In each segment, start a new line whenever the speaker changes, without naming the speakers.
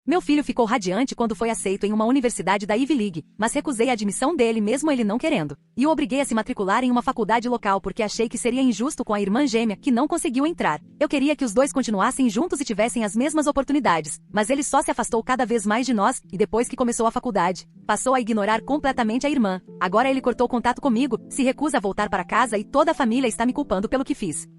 Meu filho ficou radiante quando foi aceito em uma universidade da Ivy League, mas recusei a admissão dele mesmo ele não querendo. E o obriguei a se matricular em uma faculdade local porque achei que seria injusto com a irmã gêmea que não conseguiu entrar. Eu queria que os dois continuassem juntos e tivessem as mesmas oportunidades, mas ele só se afastou cada vez mais de nós, e depois que começou a faculdade, passou a ignorar completamente a irmã. Agora ele cortou contato comigo, se recusa a voltar para casa e toda a família está me culpando pelo que fiz.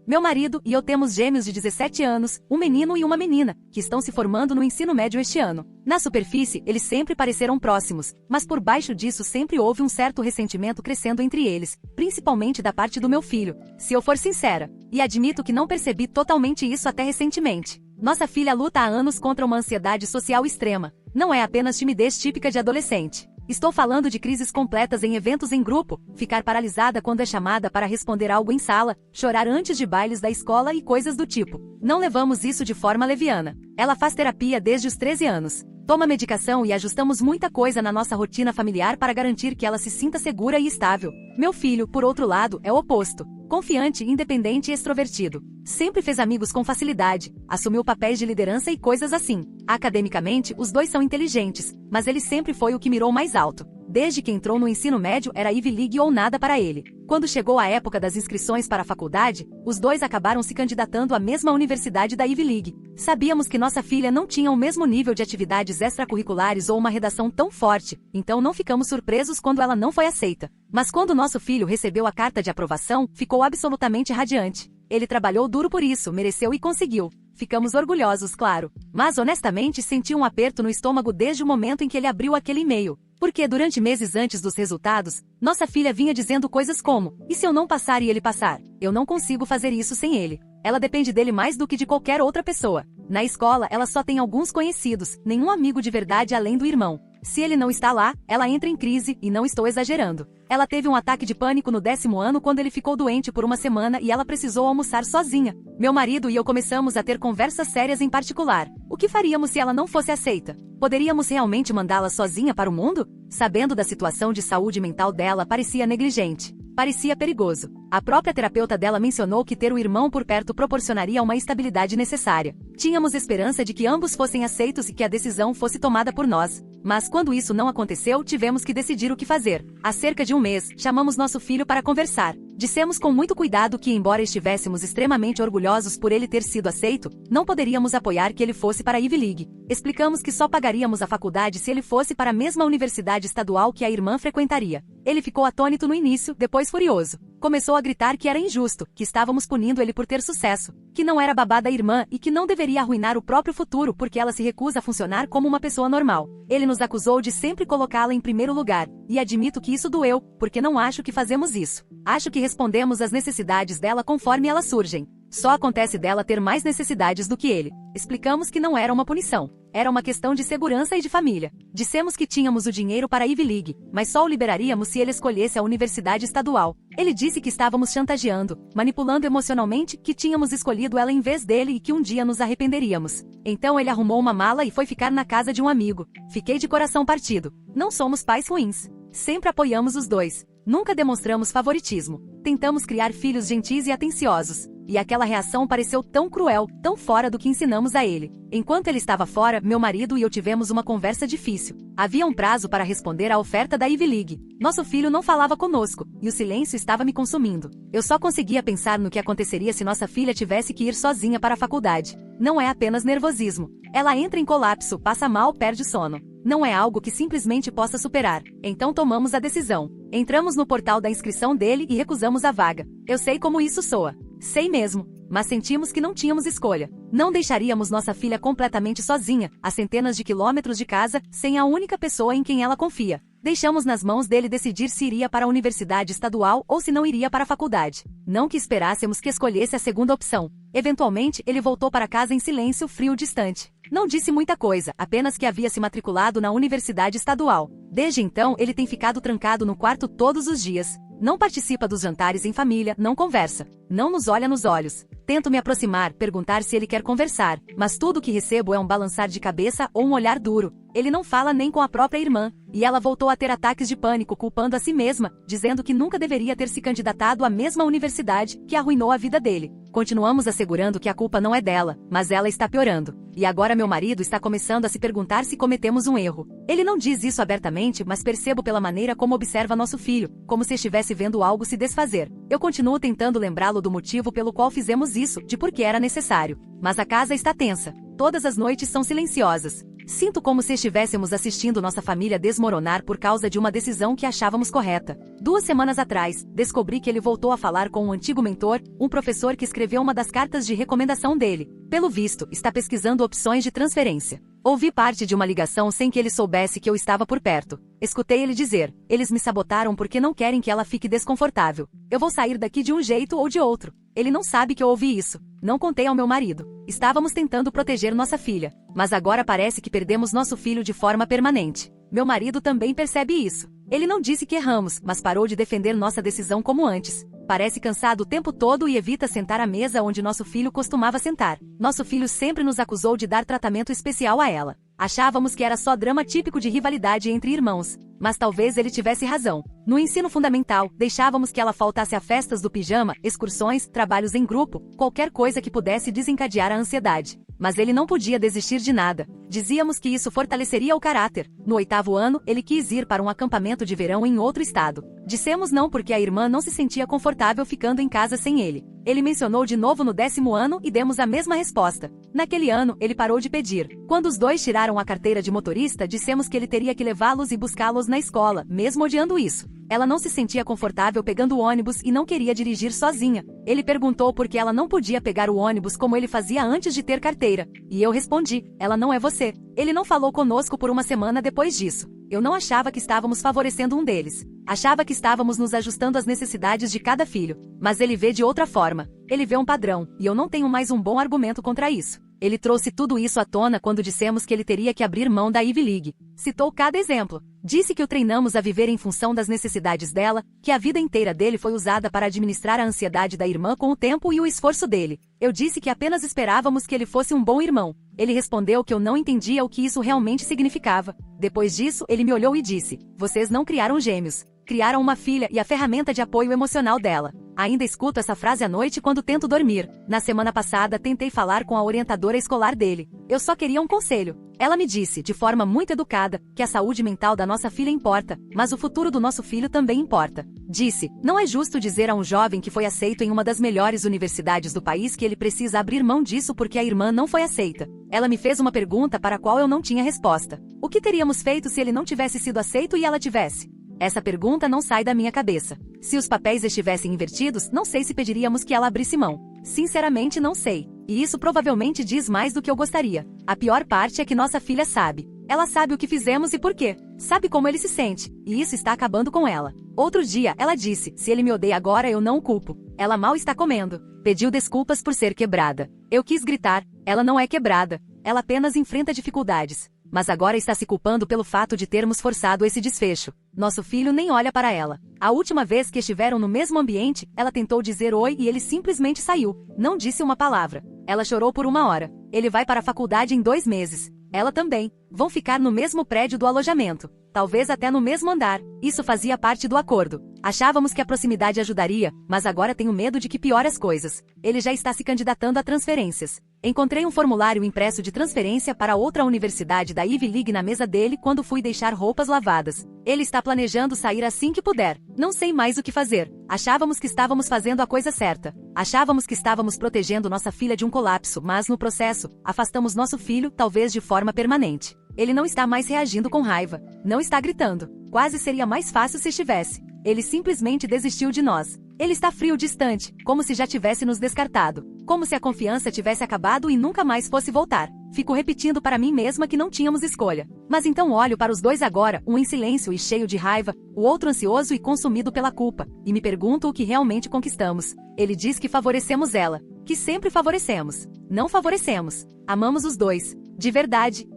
Meu marido e eu temos gêmeos de 17 anos, um menino e uma menina, que estão se formando no ensino médio este ano. Na superfície, eles sempre pareceram próximos, mas por baixo disso sempre houve um certo ressentimento crescendo entre eles, principalmente da parte do meu filho, se eu for sincera. E admito que não percebi totalmente isso até recentemente. Nossa filha luta há anos contra uma ansiedade social extrema. Não é apenas timidez típica de adolescente. Estou falando de crises completas em eventos em grupo, ficar paralisada quando é chamada para responder algo em sala, chorar antes de bailes da escola e coisas do tipo. Não levamos isso de forma leviana. Ela faz terapia desde os 13 anos. Toma medicação e ajustamos muita coisa na nossa rotina familiar para garantir que ela se sinta segura e estável. Meu filho, por outro lado, é o oposto. Confiante, independente e extrovertido. Sempre fez amigos com facilidade, assumiu papéis de liderança e coisas assim. Academicamente, os dois são inteligentes, mas ele sempre foi o que mirou mais alto. Desde que entrou no ensino médio era Ivy League ou nada para ele. Quando chegou a época das inscrições para a faculdade, os dois acabaram se candidatando à mesma universidade da Ivy League. Sabíamos que nossa filha não tinha o mesmo nível de atividades extracurriculares ou uma redação tão forte, então não ficamos surpresos quando ela não foi aceita. Mas quando nosso filho recebeu a carta de aprovação, ficou absolutamente radiante. Ele trabalhou duro por isso, mereceu e conseguiu. Ficamos orgulhosos, claro. Mas honestamente senti um aperto no estômago desde o momento em que ele abriu aquele e-mail. Porque durante meses antes dos resultados, nossa filha vinha dizendo coisas como: e se eu não passar e ele passar? Eu não consigo fazer isso sem ele. Ela depende dele mais do que de qualquer outra pessoa. Na escola, ela só tem alguns conhecidos, nenhum amigo de verdade além do irmão. Se ele não está lá, ela entra em crise, e não estou exagerando. Ela teve um ataque de pânico no 10º ano quando ele ficou doente por uma semana e ela precisou almoçar sozinha. Meu marido e eu começamos a ter conversas sérias em particular. O que faríamos se ela não fosse aceita? Poderíamos realmente mandá-la sozinha para o mundo? Sabendo da situação de saúde mental dela, parecia negligente. Parecia perigoso. A própria terapeuta dela mencionou que ter o irmão por perto proporcionaria uma estabilidade necessária. Tínhamos esperança de que ambos fossem aceitos e que a decisão fosse tomada por nós. Mas quando isso não aconteceu, tivemos que decidir o que fazer. Há cerca de um mês, chamamos nosso filho para conversar. Dissemos com muito cuidado que, embora estivéssemos extremamente orgulhosos por ele ter sido aceito, não poderíamos apoiar que ele fosse para a Ivy League. Explicamos que só pagaríamos a faculdade se ele fosse para a mesma universidade estadual que a irmã frequentaria. Ele ficou atônito no início, depois furioso. Começou a gritar que era injusto, que estávamos punindo ele por ter sucesso, que não era babá da irmã e que não deveria arruinar o próprio futuro porque ela se recusa a funcionar como uma pessoa normal. Ele nos acusou de sempre colocá-la em primeiro lugar, e admito que isso doeu, porque não acho que fazemos isso. Acho que respondemos às necessidades dela conforme elas surgem. Só acontece dela ter mais necessidades do que ele. Explicamos que não era uma punição. Era uma questão de segurança e de família. Dissemos que tínhamos o dinheiro para a Ivy League, mas só o liberaríamos se ele escolhesse a universidade estadual. Ele disse que estávamos chantageando, manipulando emocionalmente, que tínhamos escolhido ela em vez dele e que um dia nos arrependeríamos. Então ele arrumou uma mala e foi ficar na casa de um amigo. Fiquei de coração partido. Não somos pais ruins. Sempre apoiamos os dois. Nunca demonstramos favoritismo. Tentamos criar filhos gentis e atenciosos. E aquela reação pareceu tão cruel, tão fora do que ensinamos a ele. Enquanto ele estava fora, meu marido e eu tivemos uma conversa difícil. Havia um prazo para responder à oferta da Ivy League. Nosso filho não falava conosco, e o silêncio estava me consumindo. Eu só conseguia pensar no que aconteceria se nossa filha tivesse que ir sozinha para a faculdade. Não é apenas nervosismo. Ela entra em colapso, passa mal, perde sono. Não é algo que simplesmente possa superar. Então tomamos a decisão. Entramos no portal da inscrição dele e recusamos a vaga. Eu sei como isso soa. Sei mesmo. Mas sentimos que não tínhamos escolha. Não deixaríamos nossa filha completamente sozinha, a centenas de quilômetros de casa, sem a única pessoa em quem ela confia. Deixamos nas mãos dele decidir se iria para a universidade estadual ou se não iria para a faculdade. Não que esperássemos que escolhesse a segunda opção. Eventualmente, ele voltou para casa em silêncio frio distante. Não disse muita coisa, apenas que havia se matriculado na universidade estadual. Desde então, ele tem ficado trancado no quarto todos os dias. Não participa dos jantares em família, não conversa. Não nos olha nos olhos. Tento me aproximar, perguntar se ele quer conversar, mas tudo o que recebo é um balançar de cabeça ou um olhar duro. Ele não fala nem com a própria irmã, e ela voltou a ter ataques de pânico culpando a si mesma, dizendo que nunca deveria ter se candidatado à mesma universidade, que arruinou a vida dele. Continuamos assegurando que a culpa não é dela, mas ela está piorando. E agora meu marido está começando a se perguntar se cometemos um erro. Ele não diz isso abertamente, mas percebo pela maneira como observa nosso filho, como se estivesse vendo algo se desfazer. Eu continuo tentando lembrá-lo do motivo pelo qual fizemos isso, de por que era necessário. Mas a casa está tensa. Todas as noites são silenciosas. Sinto como se estivéssemos assistindo nossa família desmoronar por causa de uma decisão que achávamos correta. 2 semanas atrás, descobri que ele voltou a falar com um antigo mentor, um professor que escreveu uma das cartas de recomendação dele. Pelo visto, está pesquisando opções de transferência. Ouvi parte de uma ligação sem que ele soubesse que eu estava por perto. Escutei ele dizer: eles me sabotaram porque não querem que ela fique desconfortável. Eu vou sair daqui de um jeito ou de outro. Ele não sabe que eu ouvi isso. Não contei ao meu marido. Estávamos tentando proteger nossa filha, mas agora parece que perdemos nosso filho de forma permanente. Meu marido também percebe isso. Ele não disse que erramos, mas parou de defender nossa decisão como antes. Parece cansado o tempo todo e evita sentar à mesa onde nosso filho costumava sentar. Nosso filho sempre nos acusou de dar tratamento especial a ela. Achávamos que era só drama típico de rivalidade entre irmãos, mas talvez ele tivesse razão. No ensino fundamental, deixávamos que ela faltasse a festas do pijama, excursões, trabalhos em grupo, qualquer coisa que pudesse desencadear a ansiedade. Mas ele não podia desistir de nada. Dizíamos que isso fortaleceria o caráter. No 8º ano, ele quis ir para um acampamento de verão em outro estado. Dissemos não porque a irmã não se sentia confortável ficando em casa sem ele. Ele mencionou de novo no 10º ano e demos a mesma resposta. Naquele ano, ele parou de pedir. Quando os dois tiraram a carteira de motorista, dissemos que ele teria que levá-los e buscá-los na escola, mesmo odiando isso. Ela não se sentia confortável pegando o ônibus e não queria dirigir sozinha. Ele perguntou por que ela não podia pegar o ônibus como ele fazia antes de ter carteira. E eu respondi: ela não é você. Ele não falou conosco por uma semana depois disso. Eu não achava que estávamos favorecendo um deles. Achava que estávamos nos ajustando às necessidades de cada filho. Mas ele vê de outra forma. Ele vê um padrão, e eu não tenho mais um bom argumento contra isso. Ele trouxe tudo isso à tona quando dissemos que ele teria que abrir mão da Ivy League. Citou cada exemplo. Disse que o treinamos a viver em função das necessidades dela, que a vida inteira dele foi usada para administrar a ansiedade da irmã com o tempo e o esforço dele. Eu disse que apenas esperávamos que ele fosse um bom irmão. Ele respondeu que eu não entendia o que isso realmente significava. Depois disso, ele me olhou e disse: vocês não criaram gêmeos. Criaram uma filha e a ferramenta de apoio emocional dela. Ainda escuto essa frase à noite quando tento dormir. Na semana passada, tentei falar com a orientadora escolar dele. Eu só queria um conselho. Ela me disse, de forma muito educada, que a saúde mental da nossa filha importa, mas o futuro do nosso filho também importa. Disse: não é justo dizer a um jovem que foi aceito em uma das melhores universidades do país que ele precisa abrir mão disso porque a irmã não foi aceita. Ela me fez uma pergunta para a qual eu não tinha resposta. O que teríamos feito se ele não tivesse sido aceito e ela tivesse? Essa pergunta não sai da minha cabeça. Se os papéis estivessem invertidos, não sei se pediríamos que ela abrisse mão. Sinceramente não sei. E isso provavelmente diz mais do que eu gostaria. A pior parte é que nossa filha sabe. Ela sabe o que fizemos e por quê. Sabe como ele se sente. E isso está acabando com ela. Outro dia, ela disse: se ele me odeia agora, eu não o culpo. Ela mal está comendo. Pediu desculpas por ser quebrada. Eu quis gritar: ela não é quebrada. Ela apenas enfrenta dificuldades. Mas agora está se culpando pelo fato de termos forçado esse desfecho. Nosso filho nem olha para ela. A última vez que estiveram no mesmo ambiente, ela tentou dizer oi e ele simplesmente saiu. Não disse uma palavra. Ela chorou por 1 hora. Ele vai para a faculdade em 2 meses. Ela também. Vão ficar no mesmo prédio do alojamento. Talvez até no mesmo andar. Isso fazia parte do acordo. Achávamos que a proximidade ajudaria, mas agora tenho medo de que piore as coisas. Ele já está se candidatando a transferências. Encontrei um formulário impresso de transferência para outra universidade da Ivy League na mesa dele quando fui deixar roupas lavadas. Ele está planejando sair assim que puder. Não sei mais o que fazer. Achávamos que estávamos fazendo a coisa certa. Achávamos que estávamos protegendo nossa filha de um colapso, mas no processo, afastamos nosso filho, talvez de forma permanente. Ele não está mais reagindo com raiva. Não está gritando. Quase seria mais fácil se estivesse. Ele simplesmente desistiu de nós. Ele está frio, distante, como se já tivesse nos descartado. Como se a confiança tivesse acabado e nunca mais fosse voltar. Fico repetindo para mim mesma que não tínhamos escolha. Mas então olho para os dois agora, um em silêncio e cheio de raiva, o outro ansioso e consumido pela culpa, e me pergunto o que realmente conquistamos. Ele diz que favorecemos ela. Que sempre favorecemos. Não favorecemos. Amamos os dois. De verdade.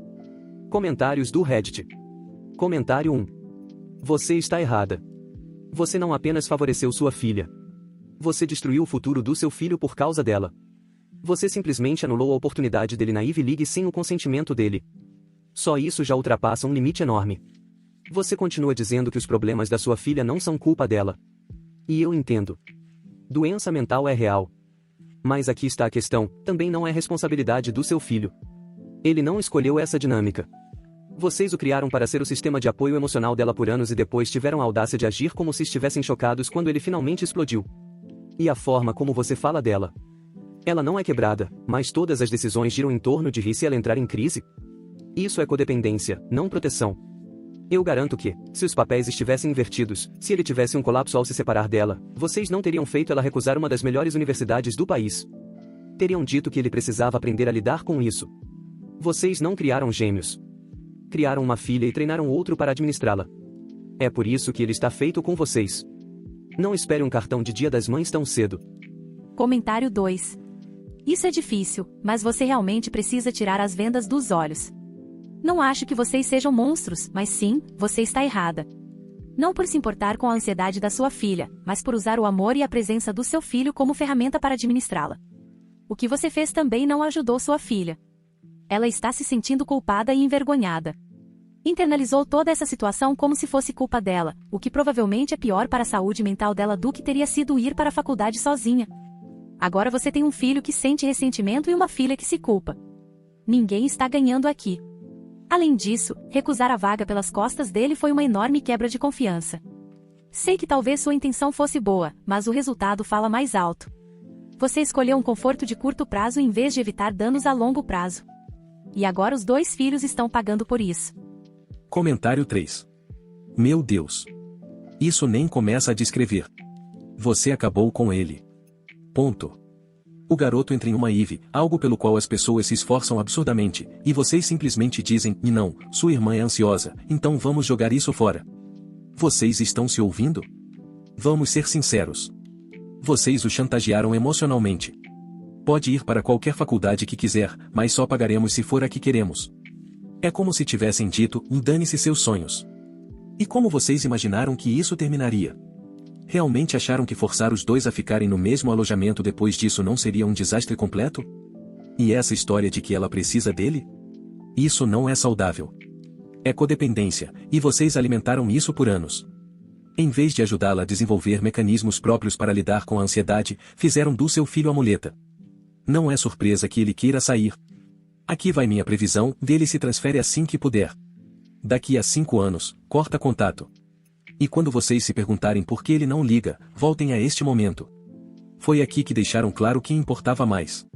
Comentários do Reddit. Comentário 1. Você está errada. Você não apenas favoreceu sua filha. Você destruiu o futuro do seu filho por causa dela. Você simplesmente anulou a oportunidade dele na Ivy League sem o consentimento dele. Só isso já ultrapassa um limite enorme. Você continua dizendo que os problemas da sua filha não são culpa dela. E eu entendo. Doença mental é real. Mas aqui está a questão, também não é responsabilidade do seu filho. Ele não escolheu essa dinâmica. Vocês o criaram para ser o sistema de apoio emocional dela por anos e depois tiveram a audácia de agir como se estivessem chocados quando ele finalmente explodiu. E a forma como você fala dela. Ela não é quebrada, mas todas as decisões giram em torno de rir se ela entrar em crise. Isso é codependência, não proteção. Eu garanto que, se os papéis estivessem invertidos, se ele tivesse um colapso ao se separar dela, vocês não teriam feito ela recusar uma das melhores universidades do país. Teriam dito que ele precisava aprender a lidar com isso. Vocês não criaram gêmeos. Criaram uma filha e treinaram outro para administrá-la. É por isso que ele está feito com vocês. Não espere um cartão de Dia das Mães tão cedo.
Comentário 2. Isso é difícil, mas você realmente precisa tirar as vendas dos olhos. Não acho que vocês sejam monstros, mas sim, você está errada. Não por se importar com a ansiedade da sua filha, mas por usar o amor e a presença do seu filho como ferramenta para administrá-la. O que você fez também não ajudou sua filha. Ela está se sentindo culpada e envergonhada. Internalizou toda essa situação como se fosse culpa dela, o que provavelmente é pior para a saúde mental dela do que teria sido ir para a faculdade sozinha. Agora você tem um filho que sente ressentimento e uma filha que se culpa. Ninguém está ganhando aqui. Além disso, recusar a vaga pelas costas dele foi uma enorme quebra de confiança. Sei que talvez sua intenção fosse boa, mas o resultado fala mais alto. Você escolheu um conforto de curto prazo em vez de evitar danos a longo prazo. E agora os 2 filhos estão pagando por isso.
Comentário 3. Meu Deus. Isso nem começa a descrever. Você acabou com ele. Ponto. O garoto entra em uma Ivy, algo pelo qual as pessoas se esforçam absurdamente, e vocês simplesmente dizem, e não, sua irmã é ansiosa, então vamos jogar isso fora. Vocês estão se ouvindo? Vamos ser sinceros. Vocês o chantagearam emocionalmente. Pode ir para qualquer faculdade que quiser, mas só pagaremos se for a que queremos. É como se tivessem dito, dane-se seus sonhos. E como vocês imaginaram que isso terminaria? Realmente acharam que forçar os 2 a ficarem no mesmo alojamento depois disso não seria um desastre completo? E essa história de que ela precisa dele? Isso não é saudável. É codependência, e vocês alimentaram isso por anos. Em vez de ajudá-la a desenvolver mecanismos próprios para lidar com a ansiedade, fizeram do seu filho a muleta. Não é surpresa que ele queira sair. Aqui vai minha previsão, dele se transfere assim que puder. Daqui a 5 anos, corta contato. E quando vocês se perguntarem por que ele não liga, voltem a este momento. Foi aqui que deixaram claro o que importava mais.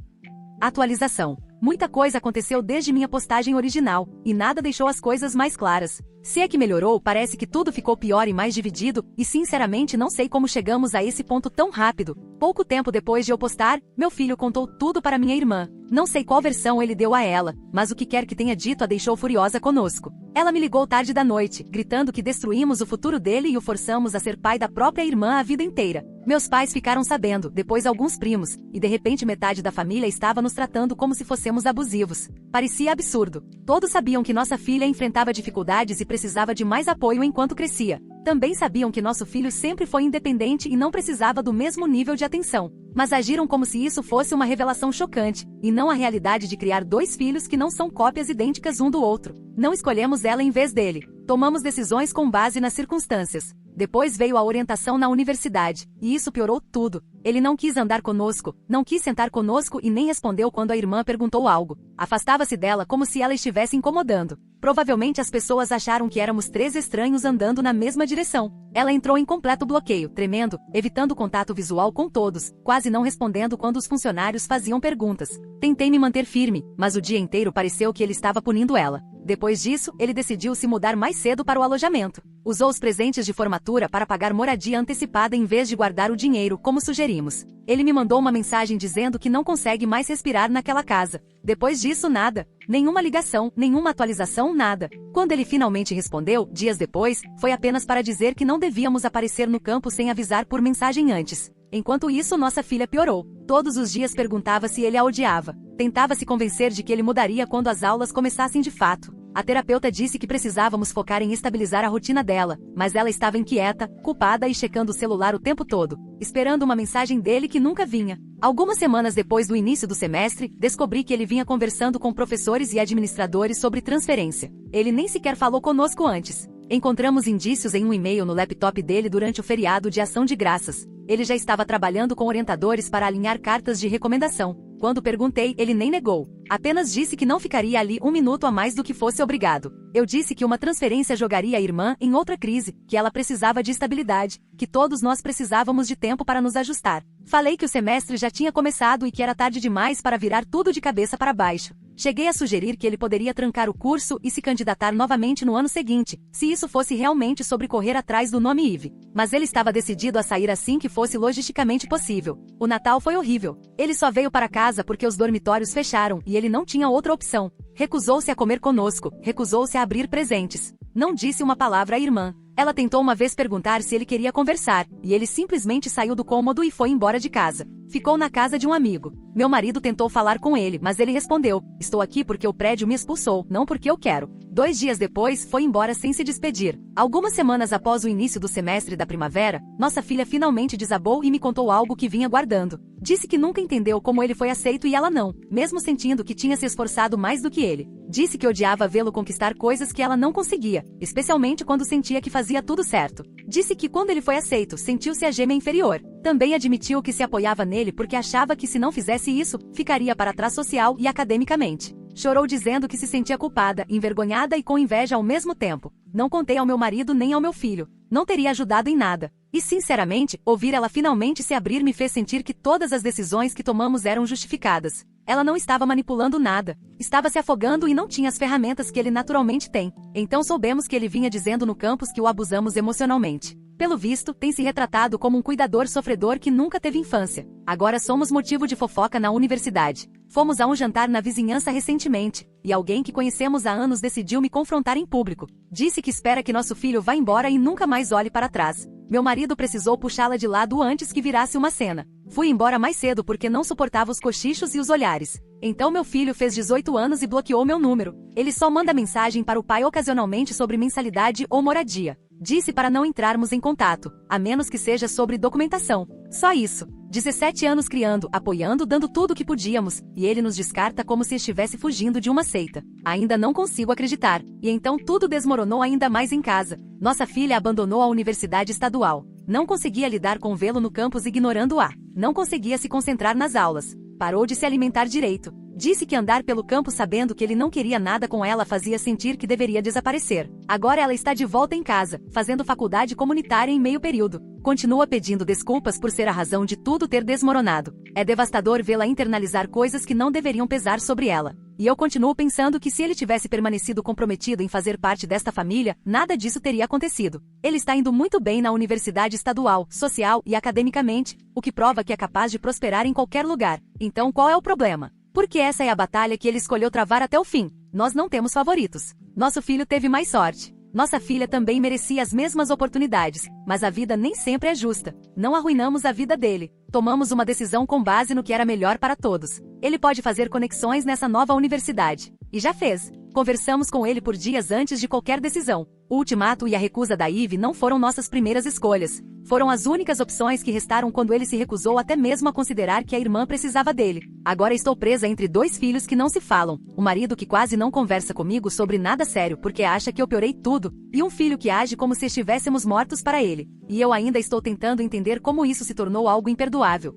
Atualização. Muita coisa aconteceu desde minha postagem original, e nada deixou as coisas mais claras. Se é que melhorou, parece que tudo ficou pior e mais dividido, e sinceramente não sei como chegamos a esse ponto tão rápido. Pouco tempo depois de eu postar, meu filho contou tudo para minha irmã. Não sei qual versão ele deu a ela, mas o que quer que tenha dito a deixou furiosa conosco. Ela me ligou tarde da noite, gritando que destruímos o futuro dele e o forçamos a ser pai da própria irmã a vida inteira. Meus pais ficaram sabendo, depois alguns primos, e de repente metade da família estava nos tratando como se fossemos abusivos. Parecia absurdo. Todos sabiam que nossa filha enfrentava dificuldades e precisava de mais apoio enquanto crescia. Também sabiam que nosso filho sempre foi independente e não precisava do mesmo nível de atenção. Mas agiram como se isso fosse uma revelação chocante, e não a realidade de criar 2 filhos que não são cópias idênticas um do outro. Não escolhemos ela em vez dele. Tomamos decisões com base nas circunstâncias. Depois veio a orientação na universidade, e isso piorou tudo. Ele não quis andar conosco, não quis sentar conosco e nem respondeu quando a irmã perguntou algo. Afastava-se dela como se ela estivesse incomodando. Provavelmente as pessoas acharam que éramos 3 estranhos andando na mesma direção. Ela entrou em completo bloqueio, tremendo, evitando contato visual com todos, quase não respondendo quando os funcionários faziam perguntas. Tentei me manter firme, mas o dia inteiro pareceu que ele estava punindo ela. Depois disso, ele decidiu se mudar mais cedo para o alojamento. Usou os presentes de formatura para pagar moradia antecipada em vez de guardar o dinheiro, como sugerimos. Ele me mandou uma mensagem dizendo que não consegue mais respirar naquela casa. Depois disso, nada. Nenhuma ligação, nenhuma atualização, nada. Quando ele finalmente respondeu, dias depois, foi apenas para dizer que não devíamos aparecer no campo sem avisar por mensagem antes. Enquanto isso, nossa filha piorou. Todos os dias perguntava se ele a odiava. Tentava se convencer de que ele mudaria quando as aulas começassem de fato. A terapeuta disse que precisávamos focar em estabilizar a rotina dela, mas ela estava inquieta, culpada e checando o celular o tempo todo, esperando uma mensagem dele que nunca vinha. Algumas semanas depois do início do semestre, descobri que ele vinha conversando com professores e administradores sobre transferência. Ele nem sequer falou conosco antes. Encontramos indícios em um e-mail no laptop dele durante o feriado de Ação de Graças. Ele já estava trabalhando com orientadores para alinhar cartas de recomendação. Quando perguntei, ele nem negou. Apenas disse que não ficaria ali um minuto a mais do que fosse obrigado. Eu disse que uma transferência jogaria a irmã em outra crise, que ela precisava de estabilidade, que todos nós precisávamos de tempo para nos ajustar. Falei que o semestre já tinha começado e que era tarde demais para virar tudo de cabeça para baixo. Cheguei a sugerir que ele poderia trancar o curso e se candidatar novamente no ano seguinte, se isso fosse realmente sobre correr atrás do nome Ive. Mas ele estava decidido a sair assim que fosse logisticamente possível. O Natal foi horrível. Ele só veio para casa porque os dormitórios fecharam e ele não tinha outra opção. Recusou-se a comer conosco, recusou-se a abrir presentes. Não disse uma palavra à irmã. Ela tentou uma vez perguntar se ele queria conversar, e ele simplesmente saiu do cômodo e foi embora de casa. Ficou na casa de um amigo. Meu marido tentou falar com ele, mas ele respondeu: "Estou aqui porque o prédio me expulsou, não porque eu quero." 2 dias depois, foi embora sem se despedir. Algumas semanas após o início do semestre da primavera, nossa filha finalmente desabou e me contou algo que vinha guardando. Disse que nunca entendeu como ele foi aceito e ela não, mesmo sentindo que tinha se esforçado mais do que ele. Disse que odiava vê-lo conquistar coisas que ela não conseguia, especialmente quando sentia que fazia tudo certo. Disse que quando ele foi aceito, sentiu-se a gêmea inferior. Também admitiu que se apoiava nele porque achava que se não fizesse isso, ficaria para trás social e academicamente. Chorou dizendo que se sentia culpada, envergonhada e com inveja ao mesmo tempo. Não contei ao meu marido nem ao meu filho. Não teria ajudado em nada. E sinceramente, ouvir ela finalmente se abrir me fez sentir que todas as decisões que tomamos eram justificadas. Ela não estava manipulando nada. Estava se afogando e não tinha as ferramentas que ele naturalmente tem. Então soubemos que ele vinha dizendo no campus que o abusamos emocionalmente. Pelo visto, tem se retratado como um cuidador sofredor que nunca teve infância. Agora somos motivo de fofoca na universidade. Fomos a um jantar na vizinhança recentemente, e alguém que conhecemos há anos decidiu me confrontar em público. Disse que espera que nosso filho vá embora e nunca mais olhe para trás. Meu marido precisou puxá-la de lado antes que virasse uma cena. Fui embora mais cedo porque não suportava os cochichos e os olhares. Então meu filho fez 18 anos e bloqueou meu número. Ele só manda mensagem para o pai ocasionalmente sobre mensalidade ou moradia. Disse para não entrarmos em contato, a menos que seja sobre documentação. Só isso. 17 anos criando, apoiando, dando tudo o que podíamos, e ele nos descarta como se estivesse fugindo de uma seita. Ainda não consigo acreditar. E então tudo desmoronou ainda mais em casa. Nossa filha abandonou a universidade estadual. Não conseguia lidar com vê-lo no campus ignorando-a. Não conseguia se concentrar nas aulas. Parou de se alimentar direito. Disse que andar pelo campo sabendo que ele não queria nada com ela fazia sentir que deveria desaparecer. Agora ela está de volta em casa, fazendo faculdade comunitária em meio período. Continua pedindo desculpas por ser a razão de tudo ter desmoronado. É devastador vê-la internalizar coisas que não deveriam pesar sobre ela. E eu continuo pensando que se ele tivesse permanecido comprometido em fazer parte desta família, nada disso teria acontecido. Ele está indo muito bem na universidade estadual, social e academicamente, o que prova que é capaz de prosperar em qualquer lugar. Então qual é o problema? Porque essa é a batalha que ele escolheu travar até o fim. Nós não temos favoritos. Nosso filho teve mais sorte. Nossa filha também merecia as mesmas oportunidades, mas a vida nem sempre é justa. Não arruinamos a vida dele. Tomamos uma decisão com base no que era melhor para todos. Ele pode fazer conexões nessa nova universidade. E já fez. Conversamos com ele por dias antes de qualquer decisão. O ultimato e a recusa da Ive não foram nossas primeiras escolhas. Foram as únicas opções que restaram quando ele se recusou até mesmo a considerar que a irmã precisava dele. Agora estou presa entre 2 filhos que não se falam, um marido que quase não conversa comigo sobre nada sério porque acha que eu piorei tudo, e um filho que age como se estivéssemos mortos para ele. E eu ainda estou tentando entender como isso se tornou algo imperdoável.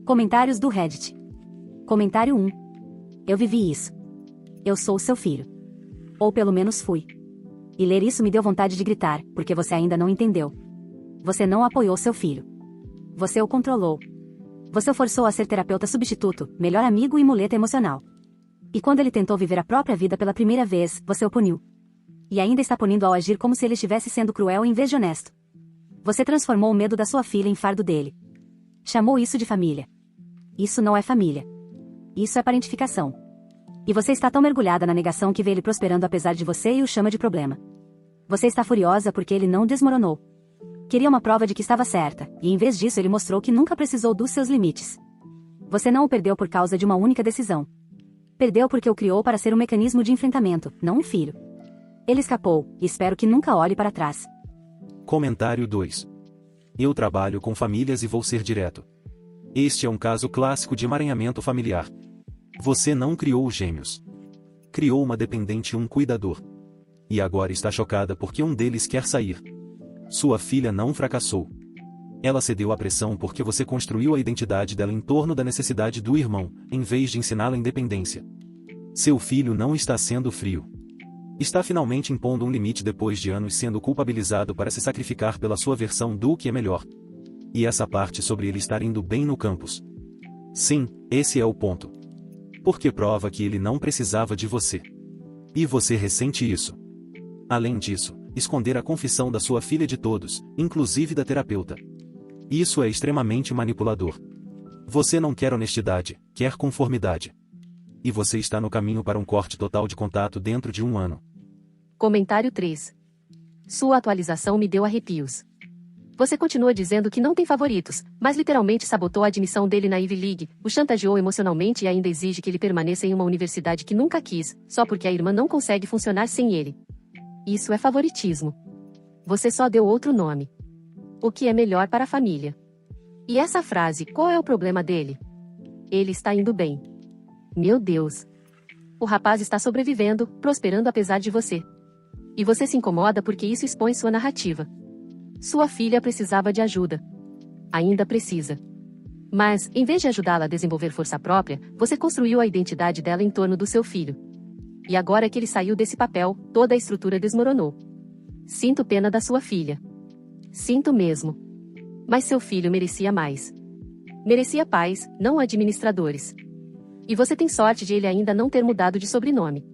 Comentários do Reddit. Comentário 1. Eu vivi isso. Eu sou seu filho. Ou pelo menos fui. E ler isso me deu vontade de gritar, porque você ainda não entendeu. Você não apoiou seu filho. Você o controlou. Você o forçou a ser terapeuta substituto, melhor amigo e muleta emocional. E quando ele tentou viver a própria vida pela primeira vez, você o puniu. E ainda está punindo ao agir como se ele estivesse sendo cruel em vez de honesto. Você transformou o medo da sua filha em fardo dele. Chamou isso de família. Isso não é família. Isso é parentificação. E você está tão mergulhada na negação que vê ele prosperando apesar de você e o chama de problema. Você está furiosa porque ele não desmoronou. Queria uma prova de que estava certa, e em vez disso ele mostrou que nunca precisou dos seus limites. Você não o perdeu por causa de uma única decisão. Perdeu porque o criou para ser um mecanismo de enfrentamento, não um filho. Ele escapou, e espero que nunca olhe para trás.
Comentário 2. Eu trabalho com famílias e vou ser direto. Este é um caso clássico de emaranhamento familiar. Você não criou os gêmeos. Criou uma dependente e um cuidador. E agora está chocada porque um deles quer sair. Sua filha não fracassou. Ela cedeu à pressão porque você construiu a identidade dela em torno da necessidade do irmão, em vez de ensiná-la independência. Seu filho não está sendo frio. Está finalmente impondo um limite depois de anos sendo culpabilizado para se sacrificar pela sua versão do que é melhor. E essa parte sobre ele estar indo bem no campus. Sim, esse é o ponto. Porque prova que ele não precisava de você. E você ressente isso. Além disso, esconder a confissão da sua filha de todos, inclusive da terapeuta. Isso é extremamente manipulador. Você não quer honestidade, quer conformidade. E você está no caminho para um corte total de contato dentro de 1 ano.
Comentário 3. Sua atualização me deu arrepios. Você continua dizendo que não tem favoritos, mas literalmente sabotou a admissão dele na Ivy League, o chantageou emocionalmente e ainda exige que ele permaneça em uma universidade que nunca quis, só porque a irmã não consegue funcionar sem ele. Isso é favoritismo. Você só deu outro nome. O que é melhor para a família. E essa frase, qual é o problema dele? Ele está indo bem. Meu Deus. O rapaz está sobrevivendo, prosperando apesar de você. E você se incomoda porque isso expõe sua narrativa. Sua filha precisava de ajuda. Ainda precisa. Mas, em vez de ajudá-la a desenvolver força própria, você construiu a identidade dela em torno do seu filho. E agora que ele saiu desse papel, toda a estrutura desmoronou. Sinto pena da sua filha. Sinto mesmo. Mas seu filho merecia mais. Merecia pais, não administradores. E você tem sorte de ele ainda não ter mudado de sobrenome.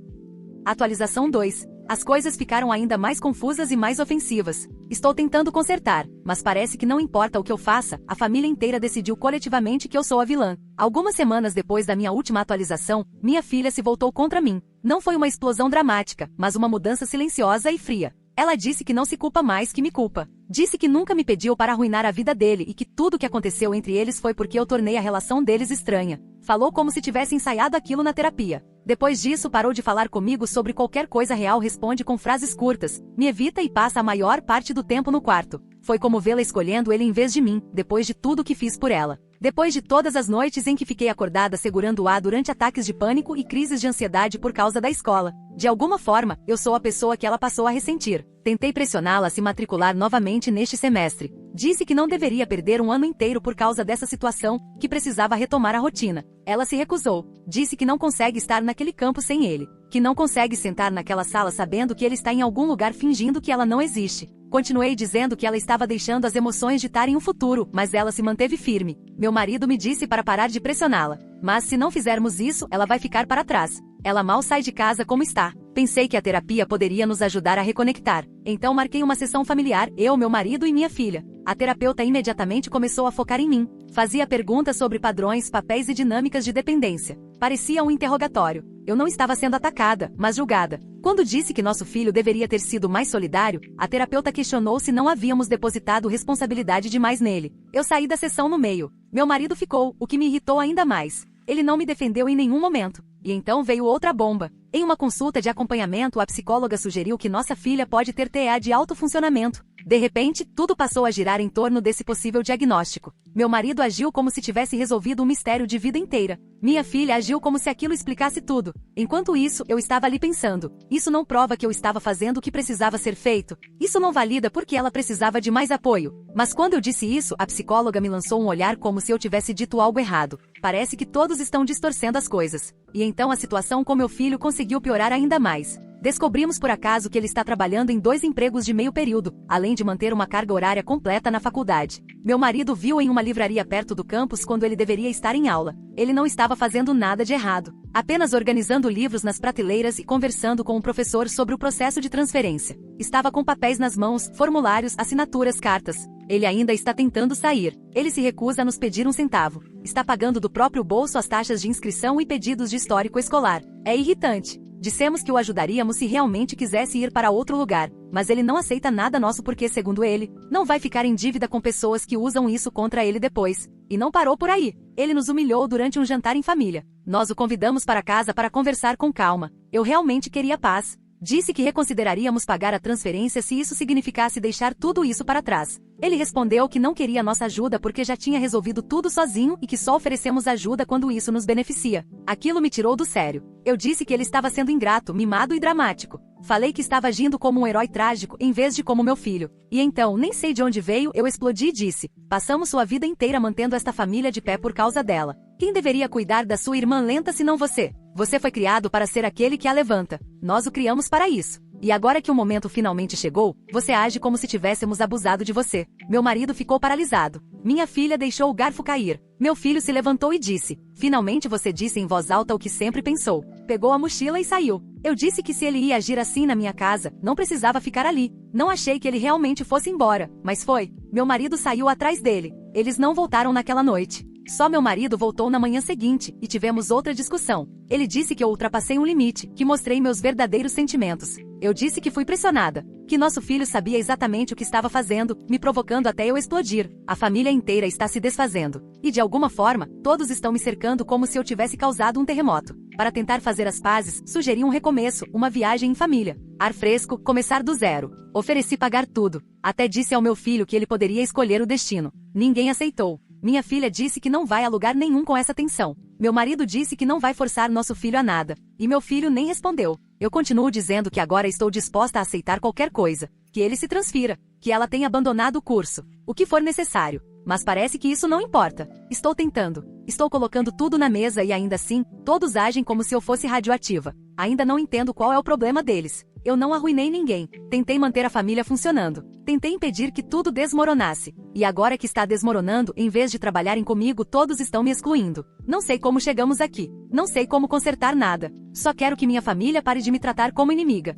Atualização 2. As coisas ficaram ainda mais confusas e mais ofensivas. Estou tentando consertar, mas parece que não importa o que eu faça, a família inteira decidiu coletivamente que eu sou a vilã. Algumas semanas depois da minha última atualização, minha filha se voltou contra mim. Não foi uma explosão dramática, mas uma mudança silenciosa e fria. Ela disse que não se culpa mais que me culpa. Disse que nunca me pediu para arruinar a vida dele e que tudo o que aconteceu entre eles foi porque eu tornei a relação deles estranha. Falou como se tivesse ensaiado aquilo na terapia. Depois disso parou de falar comigo sobre qualquer coisa real, responde com frases curtas, me evita e passa a maior parte do tempo no quarto. Foi como vê-la escolhendo ele em vez de mim, depois de tudo que fiz por ela. Depois de todas as noites em que fiquei acordada segurando-a durante ataques de pânico e crises de ansiedade por causa da escola. De alguma forma, eu sou a pessoa que ela passou a ressentir. Tentei pressioná-la a se matricular novamente neste semestre. Disse que não deveria perder um ano inteiro por causa dessa situação, que precisava retomar a rotina. Ela se recusou. Disse que não consegue estar naquele campo sem ele. Que não consegue sentar naquela sala sabendo que ele está em algum lugar fingindo que ela não existe. Continuei dizendo que ela estava deixando as emoções ditarem o futuro, mas ela se manteve firme. Meu marido me disse para parar de pressioná-la. Mas se não fizermos isso, ela vai ficar para trás. Ela mal sai de casa como está. Pensei que a terapia poderia nos ajudar a reconectar. Então marquei uma sessão familiar, eu, meu marido e minha filha. A terapeuta imediatamente começou a focar em mim. Fazia perguntas sobre padrões, papéis e dinâmicas de dependência. Parecia um interrogatório. Eu não estava sendo atacada, mas julgada. Quando disse que nosso filho deveria ter sido mais solidário, a terapeuta questionou se não havíamos depositado responsabilidade demais nele. Eu saí da sessão no meio. Meu marido ficou, o que me irritou ainda mais. Ele não me defendeu em nenhum momento. E então veio outra bomba. Em uma consulta de acompanhamento, a psicóloga sugeriu que nossa filha pode ter TEA de alto funcionamento. De repente, tudo passou a girar em torno desse possível diagnóstico. Meu marido agiu como se tivesse resolvido um mistério de vida inteira. Minha filha agiu como se aquilo explicasse tudo. Enquanto isso, eu estava ali pensando. Isso não prova que eu estava fazendo o que precisava ser feito. Isso não valida porque ela precisava de mais apoio. Mas quando eu disse isso, a psicóloga me lançou um olhar como se eu tivesse dito algo errado. Parece que todos estão distorcendo as coisas. E então a situação com meu filho conseguiu piorar ainda mais. Descobrimos por acaso que ele está trabalhando em 2 empregos de meio período, além de manter uma carga horária completa na faculdade. Meu marido viu em uma livraria perto do campus quando ele deveria estar em aula. Ele não estava fazendo nada de errado, apenas organizando livros nas prateleiras e conversando com o professor sobre o processo de transferência. Estava com papéis nas mãos, formulários, assinaturas, cartas. Ele ainda está tentando sair. Ele se recusa a nos pedir um centavo. Está pagando do próprio bolso as taxas de inscrição e pedidos de histórico escolar. É irritante. Dissemos que o ajudaríamos se realmente quisesse ir para outro lugar, mas ele não aceita nada nosso porque, segundo ele, não vai ficar em dívida com pessoas que usam isso contra ele depois. E não parou por aí. Ele nos humilhou durante um jantar em família. Nós o convidamos para casa para conversar com calma. Eu realmente queria paz. Disse que reconsideraríamos pagar a transferência se isso significasse deixar tudo isso para trás. Ele respondeu que não queria nossa ajuda porque já tinha resolvido tudo sozinho e que só oferecemos ajuda quando isso nos beneficia. Aquilo me tirou do sério. Eu disse que ele estava sendo ingrato, mimado e dramático. Falei que estava agindo como um herói trágico em vez de como meu filho. E então, nem sei de onde veio, eu explodi e disse: passamos sua vida inteira mantendo esta família de pé por causa dela. Quem deveria cuidar da sua irmã lenta se não você? Você foi criado para ser aquele que a levanta. Nós o criamos para isso. E agora que o momento finalmente chegou, você age como se tivéssemos abusado de você. Meu marido ficou paralisado. Minha filha deixou o garfo cair. Meu filho se levantou e disse: finalmente você disse em voz alta o que sempre pensou. Pegou a mochila e saiu. Eu disse que se ele ia agir assim na minha casa, não precisava ficar ali. Não achei que ele realmente fosse embora, mas foi. Meu marido saiu atrás dele. Eles não voltaram naquela noite. Só meu marido voltou na manhã seguinte, e tivemos outra discussão. Ele disse que eu ultrapassei um limite, que mostrei meus verdadeiros sentimentos. Eu disse que fui pressionada, que nosso filho sabia exatamente o que estava fazendo, me provocando até eu explodir. A família inteira está se desfazendo. E de alguma forma, todos estão me cercando como se eu tivesse causado um terremoto. Para tentar fazer as pazes, sugeri um recomeço, uma viagem em família. Ar fresco, começar do zero. Ofereci pagar tudo. Até disse ao meu filho que ele poderia escolher o destino. Ninguém aceitou. Minha filha disse que não vai a lugar nenhum com essa tensão. Meu marido disse que não vai forçar nosso filho a nada. E meu filho nem respondeu. Eu continuo dizendo que agora estou disposta a aceitar qualquer coisa. Que ele se transfira. Que ela tenha abandonado o curso. O que for necessário. Mas parece que isso não importa. Estou tentando. Estou colocando tudo na mesa e ainda assim, todos agem como se eu fosse radioativa. Ainda não entendo qual é o problema deles. Eu não arruinei ninguém. Tentei manter a família funcionando. Tentei impedir que tudo desmoronasse. E agora que está desmoronando, em vez de trabalharem comigo, todos estão me excluindo. Não sei como chegamos aqui. Não sei como consertar nada. Só quero que minha família pare de me tratar como inimiga.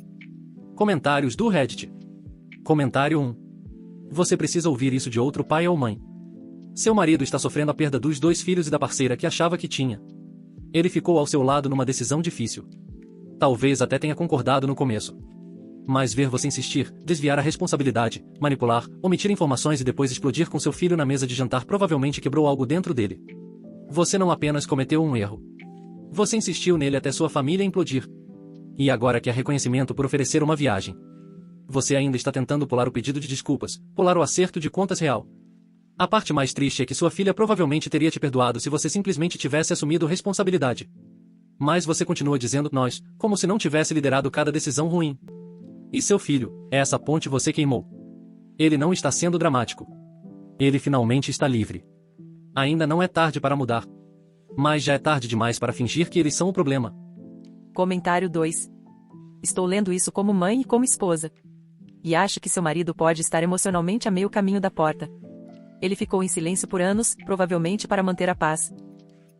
Comentários do Reddit. Comentário 1. Você precisa ouvir isso de outro pai ou mãe. Seu marido está sofrendo a perda dos 2 filhos e da parceira que achava que tinha. Ele ficou ao seu lado numa decisão difícil. Talvez até tenha concordado no começo. Mas ver você insistir, desviar a responsabilidade, manipular, omitir informações e depois explodir com seu filho na mesa de jantar provavelmente quebrou algo dentro dele. Você não apenas cometeu um erro. Você insistiu nele até sua família implodir. E agora quer reconhecimento por oferecer uma viagem. Você ainda está tentando pular o pedido de desculpas, pular o acerto de contas real. A parte mais triste é que sua filha provavelmente teria te perdoado se você simplesmente tivesse assumido responsabilidade. Mas você continua dizendo nós, como se não tivesse liderado cada decisão ruim. E seu filho, essa ponte você queimou. Ele não está sendo dramático. Ele finalmente está livre. Ainda não é tarde para mudar. Mas já é tarde demais para fingir que eles são o problema.
Comentário 2. Estou lendo isso como mãe e como esposa. E acho que seu marido pode estar emocionalmente a meio caminho da porta. Ele ficou em silêncio por anos, provavelmente para manter a paz.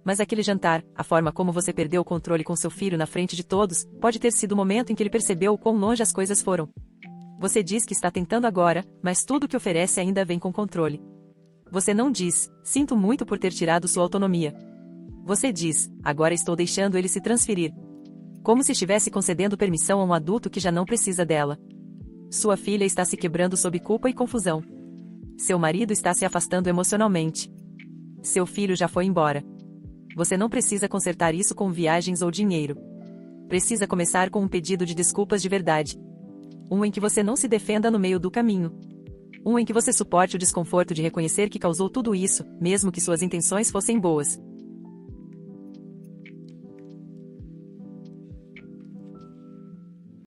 Mas aquele jantar, a forma como você perdeu o controle com seu filho na frente de todos, pode ter sido o momento em que ele percebeu o quão longe as coisas foram. Você diz que está tentando agora, mas tudo que oferece ainda vem com controle. Você não diz, sinto muito por ter tirado sua autonomia. Você diz, agora estou deixando ele se transferir. Como se estivesse concedendo permissão a um adulto que já não precisa dela. Sua filha está se quebrando sob culpa e confusão. Seu marido está se afastando emocionalmente. Seu filho já foi embora. Você não precisa consertar isso com viagens ou dinheiro. Precisa começar com um pedido de desculpas de verdade. Um em que você não se defenda no meio do caminho. Um em que você suporte o desconforto de reconhecer que causou tudo isso, mesmo que suas intenções fossem boas.